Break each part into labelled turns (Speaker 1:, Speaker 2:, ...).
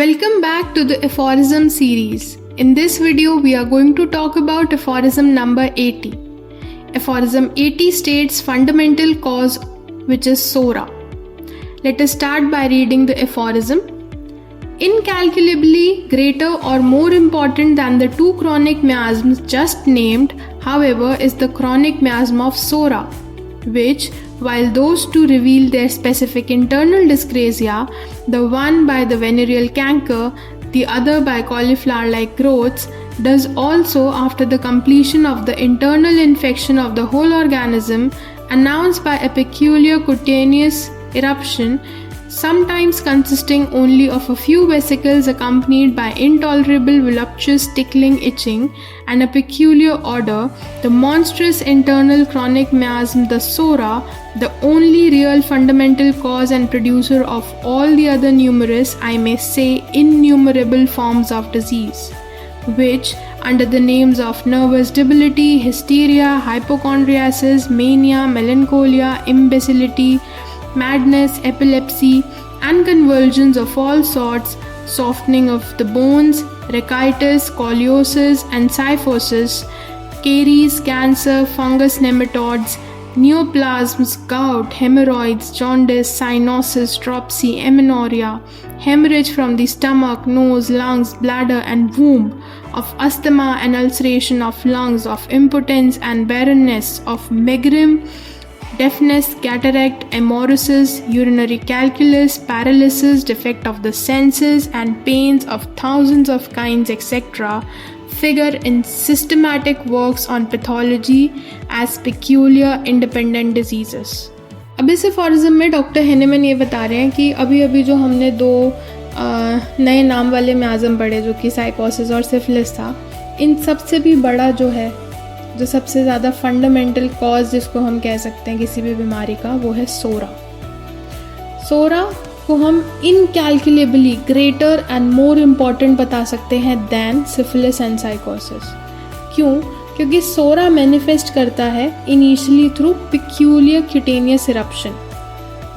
Speaker 1: Welcome back to the aphorism series. In this video, we are going to talk about aphorism number 80. Aphorism 80 states fundamental cause, which is Sora. Let us start by reading the aphorism. Incalculably greater or more important than the two chronic miasms just named, however, is the chronic miasm of Sora, which, while those two reveal their specific internal dyscrasia, the one by the venereal canker, the other by cauliflower-like growths, does also, after the completion of the internal infection of the whole organism, announced by a peculiar cutaneous eruption, sometimes consisting only of a few vesicles accompanied by intolerable voluptuous tickling itching and a peculiar odor, the monstrous internal chronic miasm, the Sora, the only real fundamental cause and producer of all the other numerous, I may say innumerable forms of disease, which, under the names of nervous debility, hysteria, hypochondriasis, mania, melancholia, imbecility, madness, epilepsy, and convulsions of all sorts, softening of the bones, rachitis, scoliosis, and kyphosis, caries, cancer, fungus nematodes, neoplasms, gout, hemorrhoids, jaundice, cyanosis, dropsy, amenorrhea, hemorrhage from the stomach, nose, lungs, bladder, and womb, of asthma and ulceration of lungs, of impotence and barrenness, of megrim, deafness, cataract, amaurosis, urinary calculus, paralysis, defect of the senses, and pains of thousands of kinds, etc., figure in systematic works on pathology as peculiar independent diseases. अब इस aphorism में doctor Hahnemann ये बता रहे हैं कि अभी जो हमने दो नए नाम वाले मियाज्म पढ़े जो कि साइकोसिस और सिफिलिस था, इन सबसे भी बड़ा जो है, जो सबसे ज़्यादा फंडामेंटल कॉज जिसको हम कह सकते हैं किसी भी बीमारी का, वो है सोरा. सोरा को हम इनकैलकुलेबली ग्रेटर एंड मोर इम्पॉर्टेंट बता सकते हैं दैन सिफिलिस एंड साइकोसिस. क्यों? क्योंकि सोरा मैनिफेस्ट करता है initially through peculiar cutaneous eruption,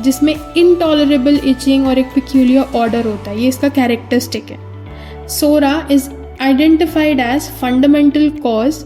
Speaker 1: जिसमें इनटॉलरेबल इचिंग और एक पिक्यूलियर ऑर्डर होता है. ये इसका कैरेक्टरिस्टिक है. Psora is identified as fundamental cause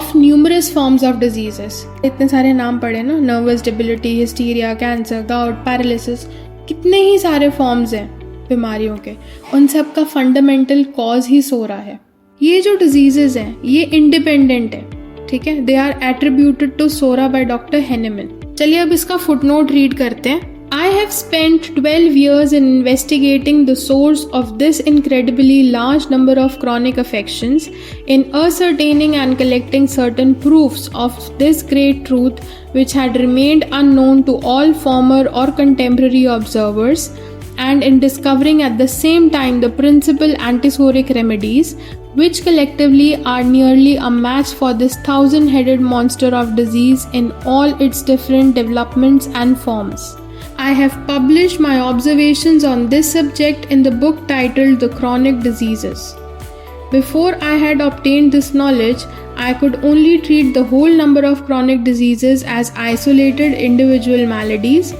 Speaker 1: of numerous forms of diseases. इतने सारे नाम पढ़े ना, nervous debility, hysteria, cancer, gout, paralysis, कितने ही सारे forms हैं बीमारियों के, उन सब का fundamental cause ही सोरा है. ये जो diseases हैं ये independent है, ठीक है. They are attributed to Sora by Dr. Henneman. चलिए अब इसका footnote read करते हैं. I have spent 12 years in investigating the source of this incredibly large number of chronic affections, in ascertaining and collecting certain proofs of this great truth which had remained unknown to all former or contemporary observers, and in discovering at the same time the principal antisoric remedies, which collectively are nearly a match for this thousand-headed monster of disease in all its different developments and forms. I have published my observations on this subject in the book titled The Chronic Diseases. Before I had obtained this knowledge, I could only treat the whole number of chronic diseases as isolated individual maladies,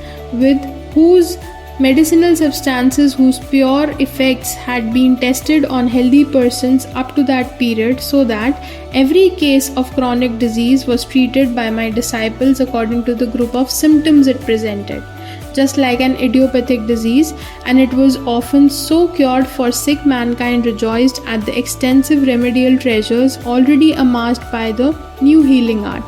Speaker 1: with whose medicinal substances whose pure effects had been tested on healthy persons up to that period, so that every case of chronic disease was treated by my disciples according to the group of symptoms it presented, just like an idiopathic disease, and it was often so cured, for sick mankind rejoiced at the extensive remedial treasures already amassed by the new healing art.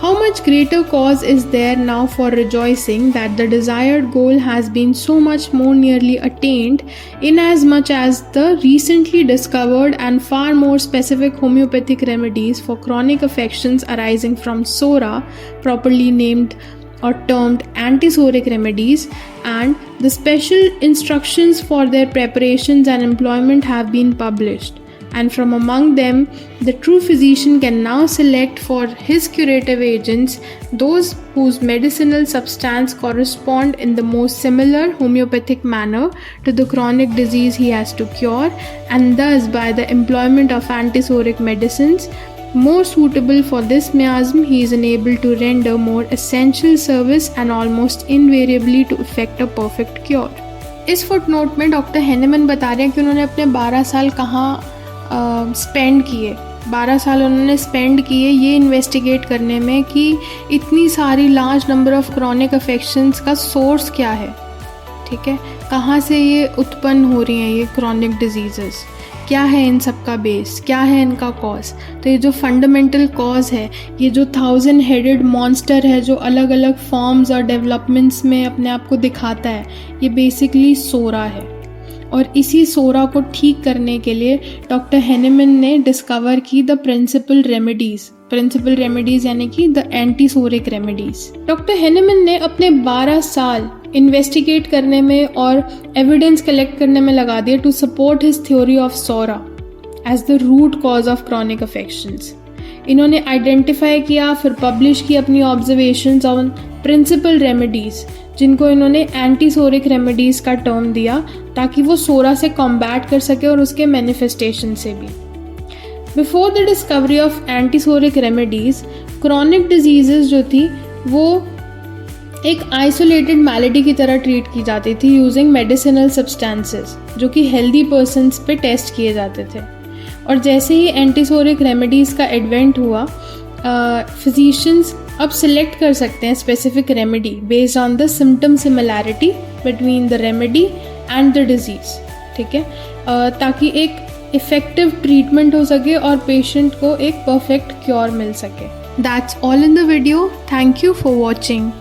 Speaker 1: How much greater cause is there now for rejoicing that the desired goal has been so much more nearly attained, inasmuch as the recently discovered and far more specific homeopathic remedies for chronic affections arising from Sora, properly named or termed antisoric remedies, and the special instructions for their preparations and employment have been published, and from among them the true physician can now select for his curative agents those whose medicinal substance correspond in the most similar homeopathic manner to the chronic disease he has to cure, and thus by the employment of antisoric medicines more suitable for this miasm, he is enabled to render more essential service and almost invariably to effect a perfect cure. इस footnote में doctor Hahnemann बता रहे हैं कि उन्होंने अपने 12 साल कहाँ स्पेंड किए। 12 साल उन्होंने स्पेंड किए ये इन्वेस्टिगेट करने में कि इतनी सारी large number of chronic affections का सोर्स क्या है, ठीक है, कहाँ से ये उत्पन्न हो रही हैं ये क्रॉनिक डिजीज़ेस, क्या है इन सब का बेस, क्या है इनका कॉज। तो ये जो फंडामेंटल कॉज है, ये जो 1000 हेडेड मॉन्स्टर है जो अलग अलग फॉर्म्स और डेवलपमेंट्स में अपने आप को दिखाता है, ये बेसिकली सोरा है। और इसी सोरा को ठीक करने के लिए डॉक्टर हैनेमन ने डिस्कवर की द प्रिंसिपल रेमेडीज़ यानी कि the antipsoric remedies. Doctor Hahnemann ने अपने 12 साल इन्वेस्टिगेट करने में और एविडेंस कलेक्ट करने में लगा दिया to support his theory of psora as the root cause of chronic affections. इन्होंने आइडेंटिफाई किया, फिर पब्लिश की अपनी ऑब्जर्वेशंस ऑन प्रिंसिपल रेमेडीज़, जिनको इन्होंने एंटीसोरिक रेमेडीज़ का टर्म दिया ताकि वो सोरा से कॉम्बैट कर सके और उसके मैनिफेस्टेशन से भी। Before the discovery of antipsoric remedies, chronic diseases जो थी वो एक आइसोलेटेड मैलेडी की तरह ट्रीट की जाती थी यूजिंग मेडिसिनल सब्सटेंसेस जो कि हेल्दी पर्सनस पे टेस्ट किए जाते थे। और जैसे ही एंटीसोरिक रेमेडीज़ का एडवेंट हुआ, फिजिशियंस अब सिलेक्ट कर सकते हैं specific remedy based on the symptom similarity between the remedy and the disease, ठीक है, ताकि एक इफ़ेक्टिव ट्रीटमेंट हो सके और पेशेंट को एक परफेक्ट क्योर मिल सके। That's all in the video. Thank you for watching.